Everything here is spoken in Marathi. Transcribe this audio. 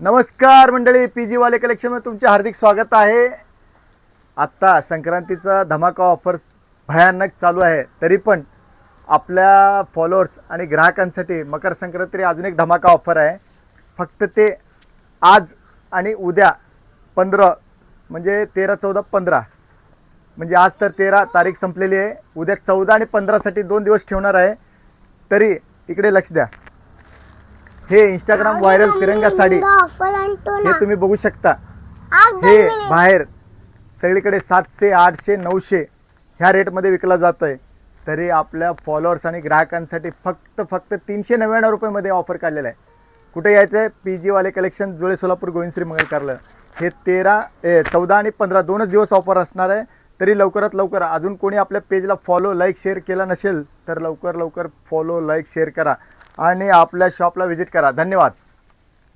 नमस्कार मंडळी, पीजी वाले कलेक्शन मध्ये तुमचे हार्दिक स्वागत आहे। आता संक्रांतीचा धमाका ऑफर भयानक चालू आहे, तरी पण आपल्या फॉलोअर्स आणि ग्राहकांसाठी मकर संक्रांती अजून एक धमाका ऑफर आहे। फक्त ते आज आणि उद्या 15 म्हणजे 13, 14, 15 म्हणजे आज तर 13 तारीख संपलेली आहे, उद्या 14 आणि 15 साठी 2 दिवस ठेवणार आहे। तरी इकडे लक्ष द्या, हे इंस्टाग्राम व्हायरल तिरंगा साडी हे तुम्ही बघू शकता। हे बाहेर सगळीकडे 700, 800, 900 ह्या रेटमध्ये विकला जात आहे, तरी आपल्या फॉलोअर्स आणि ग्राहकांसाठी फक्त 399 रुपयामध्ये ऑफर काढलेला आहे। कुठे यायचं आहे? पीजी वाले कलेक्शन, जुळे, सोलापूर, गोविंदश्री, मंगळकारला। हे 14 आणि 15 दोनच दिवस ऑफर असणार आहे। तरी लवकरात लवकर, अजून कोणी आपल्या पेजला फॉलो लाईक शेअर केला नसेल तर लवकर फॉलो लाईक शेअर करा आणि आपल्या शॉपला व्हिजिट करा। धन्यवाद।